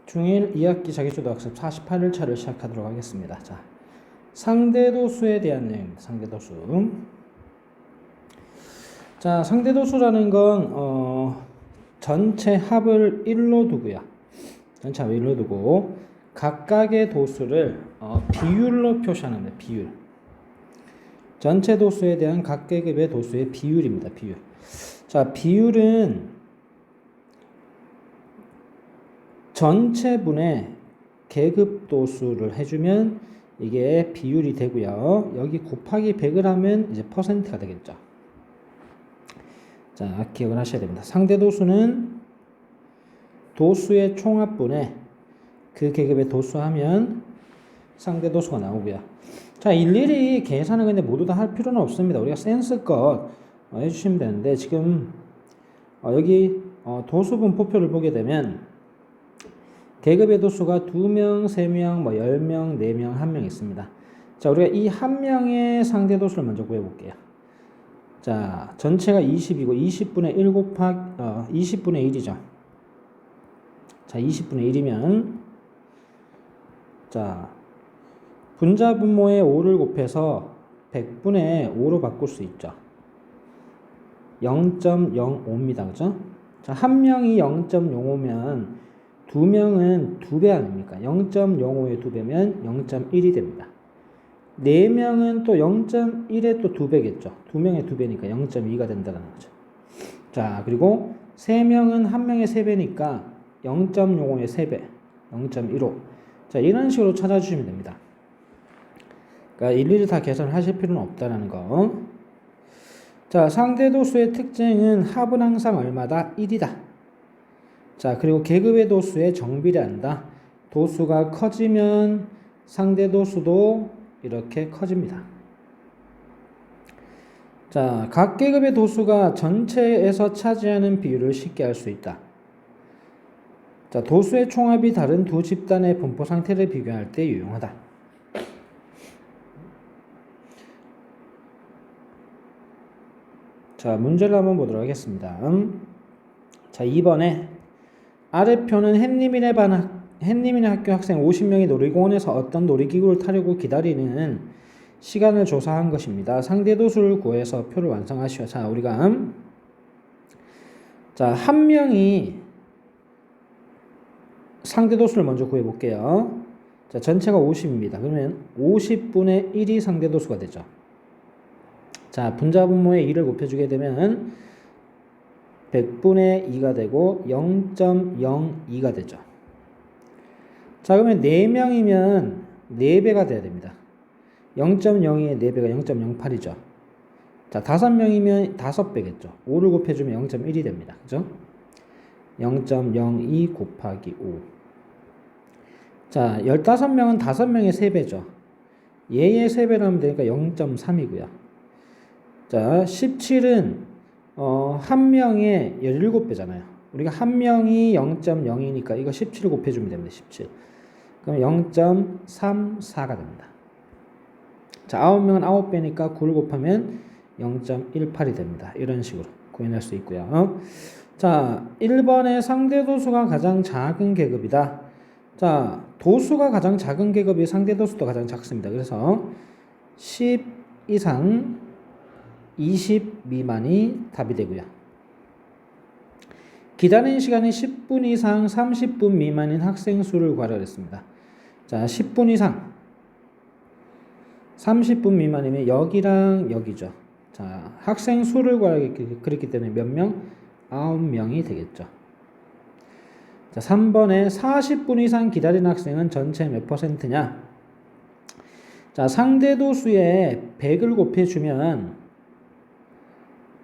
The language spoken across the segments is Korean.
중1 2학기 자기주도 학습 48일차를 시작하도록 하겠습니다. 자, 상대도수에 대한 내용입니다. 상대도수. 자, 상대도수라는 건 전체 합을 1로 두고요. 전체 합을 1로 두고 각각의 도수를 비율로 표시하는 거예요. 비율. 전체 도수에 대한 각 계급의 도수의 비율입니다. 비율. 자, 비율은 전체분의 계급 도수를 해주면 이게 비율이 되고요. 여기 곱하기 100을 하면 이제 퍼센트가 되겠죠. 자, 기억을 하셔야 됩니다. 상대도수는 도수의 총합분에 그 계급의 도수하면 상대도수가 나오고요. 자, 일일이 계산을 근데 모두 다 할 필요는 없습니다. 우리가 센스껏 해주시면 되는데, 지금 여기 도수분포표를 보게 되면 계급의 도수가 2명, 3명, 10명, 4명, 1명 있습니다. 자, 우리가 이 1명의 상대도수를 먼저 구해볼게요. 자, 전체가 20이고 20분의 1 곱하기 20분의 1이죠. 자, 20분의 1이면 자, 분자 분모에 5를 곱해서 100분의 5로 바꿀 수 있죠. 0.05입니다. 그죠? 자, 한 명이 0.05면 두 명은 2배 아닙니까? 0.05의 2배면 0.1이 됩니다. 4명은 또 0.1의 또 2배겠죠. 2명의 2배니까 0.2가 된다는 거죠. 자, 그리고 3명은 1명의 3배니까 0.05의 3배, 0.15. 자, 이런 식으로 찾아주시면 됩니다. 그러니까 일일이 다 계산을 하실 필요는 없다는 거. 자, 상대도수의 특징은 합은 항상 얼마다? 1이다. 자, 그리고 계급의 도수에 정비례한다. 도수가 커지면 상대도수도 이렇게 커집니다. 자, 각 계급의 도수가 전체에서 차지하는 비율을 쉽게 알 수 있다. 자, 도수의 총합이 다른 두 집단의 분포 상태를 비교할 때 유용하다. 자, 문제를 한번 보도록 하겠습니다. 자, 2번에 아래표는 햇님이네 학교 학생 50명이 놀이공원에서 어떤 놀이기구를 타려고 기다리는 시간을 조사한 것입니다. 상대도수를 구해서 표를 완성하시오. 자, 우리가 자, 한 명이 상대도수를 먼저 구해볼게요. 자, 전체가 50입니다. 그러면 50분의 1이 상대도수가 되죠. 자, 분자분모에 2를 곱해주게 되면 100분의 2가 되고 0.02가 되죠. 자, 그러면 4명이면 4배가 돼야 됩니다. 0.02의 4배가 0.08이죠. 자, 5명이면 5배겠죠. 5를 곱해주면 0.1이 됩니다. 그죠? 0.02 곱하기 5. 자, 15명은 5명의 3배죠. 얘의 3배로 하면 되니까 0.3이고요. 자, 17은 한 명의 17배잖아요. 우리가 한 명이 0.0이니까 이거 17을 곱해주면 됩니다. 17. 그럼 0.34가 됩니다. 자, 9명은 9배니까 9를 곱하면 0.18이 됩니다. 이런 식으로 구해낼 수 있고요. 자, 1번의 상대도수가 가장 작은 계급이다. 자, 도수가 가장 작은 계급이 상대도수도 가장 작습니다. 그래서 10 이상 20 미만이 답이 되고요. 기다리는 시간이 10분 이상 30분 미만인 학생 수를 구하라 그랬습니다. 자, 10분 이상 30분 미만이면 여기랑 여기죠. 자, 학생 수를 구하라 그랬기 때문에 몇 명? 9명이 되겠죠. 자, 3번에 40분 이상 기다린 학생은 전체 몇 %냐? 자, 상대도수에 100을 곱해주면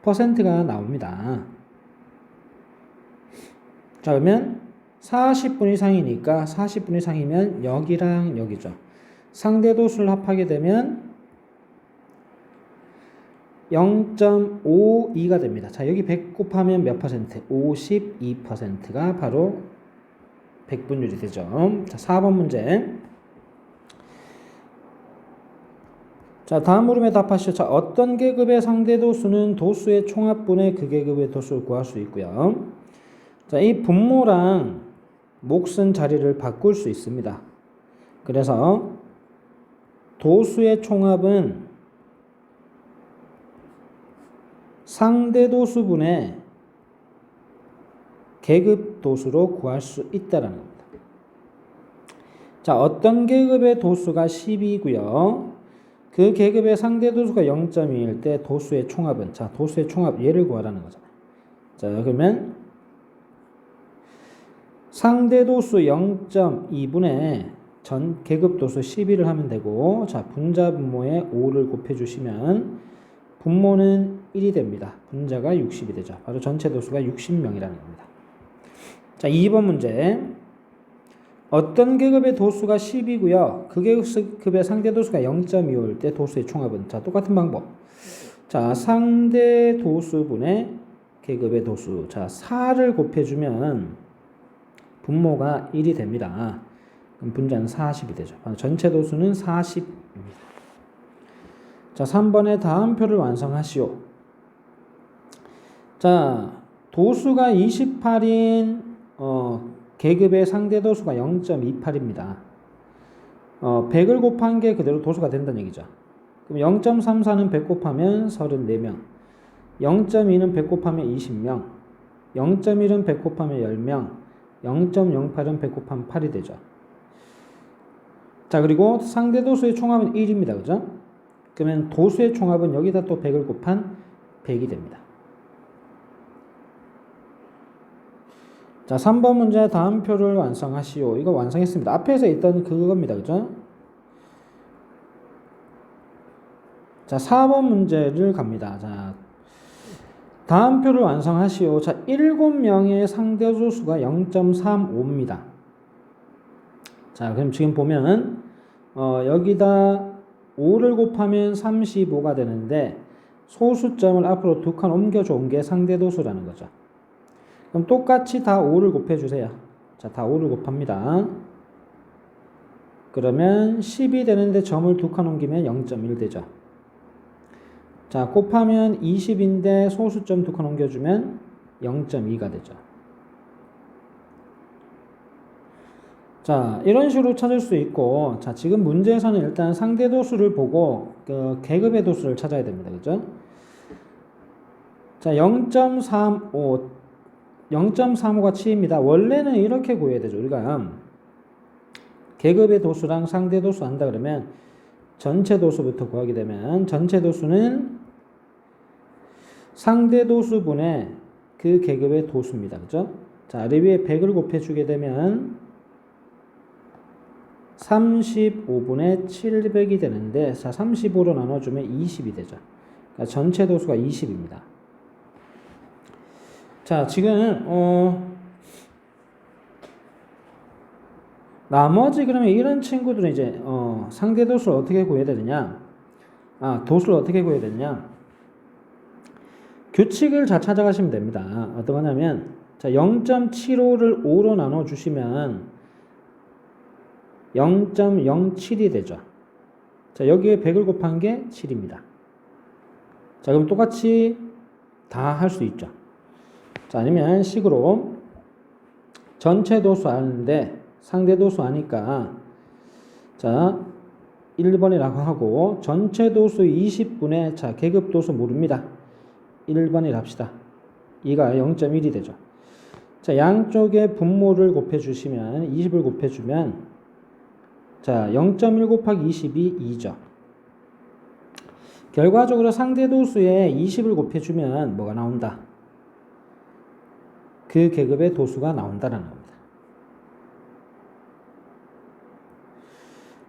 퍼센트가 나옵니다. 자, 그러면 40분 이상이니까 40분 이상이면 여기랑 여기죠. 상대도수를 합하게 되면 0.52가 됩니다. 자, 여기 100 곱하면 몇 퍼센트? 52%가 바로 100분율이 되죠. 자, 4번 문제. 자, 다음 물음에 답하시오. 자, 어떤 계급의 상대도수는 도수의 총합분의 그 계급의 도수를 구할 수 있고요. 자, 이 분모랑 몫은 자리를 바꿀 수 있습니다. 그래서 도수의 총합은 상대 도수분의 계급 도수로 구할 수 있다는 겁니다. 자, 어떤 계급의 도수가 10이고요. 그 계급의 상대 도수가 0.2일 때 도수의 총합은, 자, 도수의 총합 얘를 구하라는 거잖아요. 자, 그러면 상대 도수 0.2분의 전 계급 도수 12를 하면 되고, 자, 분자 분모에 5를 곱해 주시면 분모는 1이 됩니다. 분자가 60이 되죠. 바로 전체 도수가 60명이라는 겁니다. 자, 2번 문제. 어떤 계급의 도수가 10이고요. 그 계급의 상대 도수가 0.25일 때 도수의 총합은, 자, 똑같은 방법. 자, 상대 도수분의 계급의 도수. 자, 4를 곱해주면 분모가 1이 됩니다. 그럼 분자는 40이 되죠. 전체 도수는 40입니다. 자, 3번의 다음 표를 완성하시오. 자, 도수가 28인 계급의 상대 도수가 0.28입니다. 100을 곱한 게 그대로 도수가 된다는 얘기죠. 그럼 0.34는 100 곱하면 34명, 0.2는 100 곱하면 20명, 0.1은 100 곱하면 10명, 0.08은 100 곱하면 8이 되죠. 자, 그리고 상대 도수의 총합은 1입니다. 그죠? 그러면 도수의 총합은 여기다 또 100을 곱한 100이 됩니다. 자, 3번 문제 다음 표를 완성하시오. 이거 완성했습니다. 앞에서 있던 그겁니다. 그죠? 자, 4번 문제를 갑니다. 자, 다음 표를 완성하시오. 자, 7명의 상대 도수가 0.35입니다. 자, 그럼 지금 보면 여기다 5를 곱하면 35가 되는데 소수점을 앞으로 2칸 옮겨준 게 상대 도수라는 거죠. 그럼 똑같이 다 5를 곱해주세요. 자, 다 5를 곱합니다. 그러면 10이 되는데 점을 2칸 옮기면 0.1 되죠. 자, 곱하면 20인데 소수점 2칸 옮겨주면 0.2가 되죠. 자, 이런 식으로 찾을 수 있고, 자, 지금 문제에서는 일단 상대 도수를 보고 그 계급의 도수를 찾아야 됩니다. 그죠? 자, 0.35가 7입니다. 원래는 이렇게 구해야 되죠. 우리가 계급의 도수랑 상대 도수 한다 그러면 전체 도수부터 구하게 되면 전체 도수는 상대 도수분의 그 계급의 도수입니다. 그죠? 자, 아래 위에 100을 곱해주게 되면 35분의 700이 되는데, 자, 35로 나눠주면 20이 되죠. 그러니까 전체 도수가 20입니다. 자, 지금 나머지 그러면 이런 친구들은 이제 상대 도수를 어떻게 구해야 되느냐? 도수를 어떻게 구해야 되느냐? 규칙을 잘 찾아가시면 됩니다. 어떤 거냐면, 자, 0.75를 5로 나눠 주시면 0.07이 되죠. 자, 여기에 100을 곱한 게 7입니다. 자, 그럼 똑같이 다 할 수 있죠. 자, 아니면 식으로 전체 도수 아는데 상대 도수 아니까, 자, 1번이라고 하고 전체 도수 20분의, 자, 계급 도수 모릅니다. 1번이라 합시다. 이가 0.1이 되죠. 자, 양쪽에 분모를 곱해주시면 20을 곱해주면, 자, 0.1 곱하기 20이 2죠. 결과적으로 상대 도수에 20을 곱해주면 뭐가 나온다? 그 계급의 도수가 나온다는 겁니다.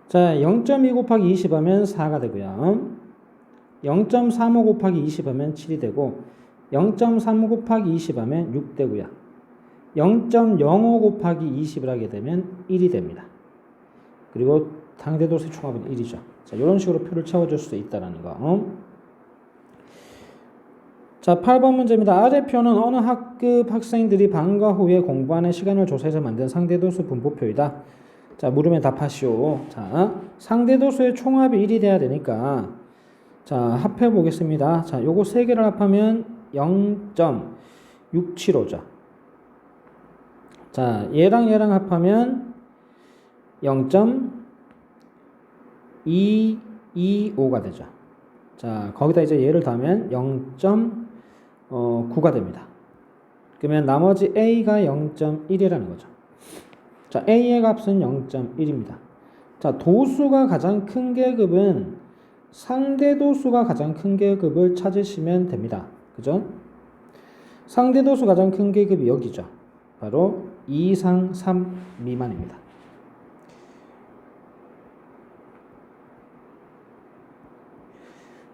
자, 0.2 곱하기 20 하면 4가 되고요. 0.35 곱하기 20 하면 7이 되고, 0.3 곱하기 20 하면 6 되고요. 0.05 곱하기 20을 하게 되면 1이 됩니다. 그리고 상대 도수의 총합은 1이죠. 자, 이런 식으로 표를 채워줄 수 있다는 거. 자, 8번 문제입니다. 아래 표는 어느 학급 학생들이 방과 후에 공부하는 시간을 조사해서 만든 상대도수 분포표이다. 자, 물으면 답하시오. 자, 상대도수의 총합이 1이 돼야 되니까, 자, 합해 보겠습니다. 자, 요거 세 개를 합하면 0.675죠. 자, 얘랑 얘랑 합하면 0.225가 되죠. 자, 거기다 이제 얘를 더하면 0.9가 됩니다. 그러면 나머지 A가 0.1이라는 거죠. 자, A의 값은 0.1입니다. 자, 도수가 가장 큰 계급은 상대 도수가 가장 큰 계급을 찾으시면 됩니다. 그죠? 상대 도수 가장 큰 계급이 여기죠. 바로 2 이상 3 미만입니다.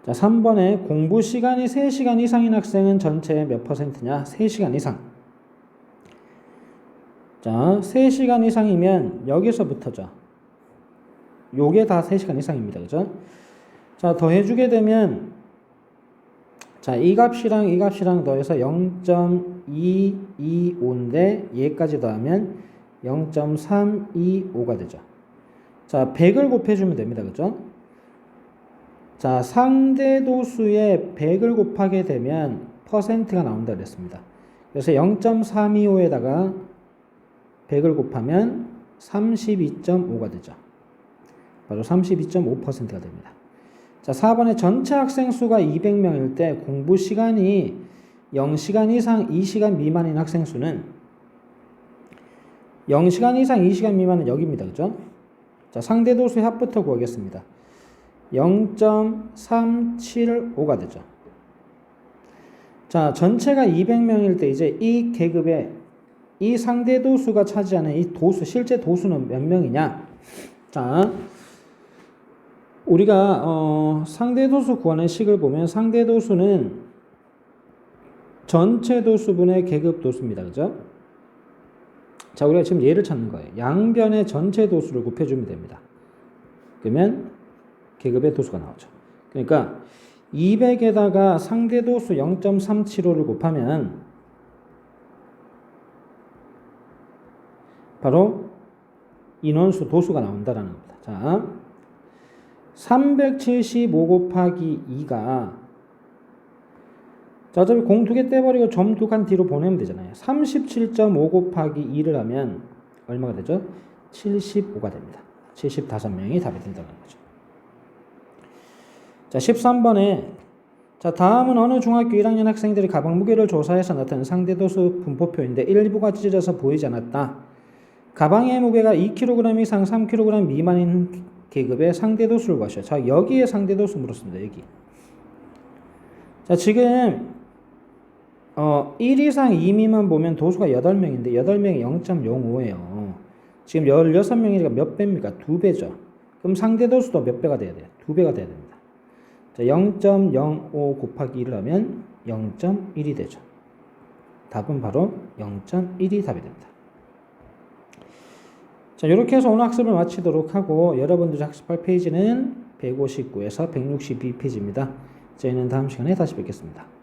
자, 3번에 공부 시간이 3시간 이상인 학생은 전체의 몇 %냐? 3시간 이상. 자, 3시간 이상이면 여기서부터죠. 요게 다 3시간 이상입니다. 그죠? 자, 더해주게 되면, 자, 이 값이랑 이 값이랑 더해서 0.225인데 얘까지 더하면 0.325가 되죠. 자, 100을 곱해주면 됩니다. 그죠? 자, 상대 도수에 100을 곱하게 되면 퍼센트가 나온다 그랬습니다. 그래서 0.325에다가 100을 곱하면 32.5가 되죠. 바로 32.5%가 됩니다. 자, 4번에 전체 학생 수가 200명일 때 공부 시간이 0시간 이상 2시간 미만인 학생 수는 0시간 이상 2시간 미만은 여기입니다. 그죠? 자, 상대 도수의 합부터 구하겠습니다. 0.375가 되죠. 자, 전체가 200명일 때 이제 이 계급에 이 상대 도수가 차지하는 이 도수, 실제 도수는 몇 명이냐? 자, 우리가 상대 도수 구하는 식을 보면 상대 도수는 전체 도수분의 계급 도수입니다. 그죠? 자, 우리가 지금 얘를 찾는 거예요. 양변의 전체 도수를 곱해주면 됩니다. 그러면 계급의 도수가 나오죠. 그러니까 200에다가 상대 도수 0.375를 곱하면 바로 인원수 도수가 나온다라는 겁니다. 자, 375 곱하기 2가 자, 어차피 공 두 개 떼버리고 점 두 칸 뒤로 보내면 되잖아요. 37.5 곱하기 2를 하면 얼마가 되죠? 75가 됩니다. 75명이 답이 된다는 거죠. 자, 13번에 자, 다음은 어느 중학교 1학년 학생들이 가방 무게를 조사해서 나타낸 상대도수 분포표인데 일부가 찢어져서 보이지 않았다. 가방의 무게가 2kg 이상 3kg 미만인 계급의 상대도수를 구하셔. 자, 여기에 상대도수 물었습니다. 여기. 자, 지금 1 이상 2 미만 보면 도수가 8명인데 8명이 0.05예요. 지금 16명이니까 몇 배입니까? 2배죠. 그럼 상대도수도 몇 배가 돼야 돼요? 2배가 돼야 됩니다. 자, 0.05 곱하기 1을 하면 0.1이 되죠. 답은 바로 0.1이 답이 됩니다. 자, 이렇게 해서 오늘 학습을 마치도록 하고 여러분들의 학습할 페이지는 159에서 162페이지입니다. 저희는 다음 시간에 다시 뵙겠습니다.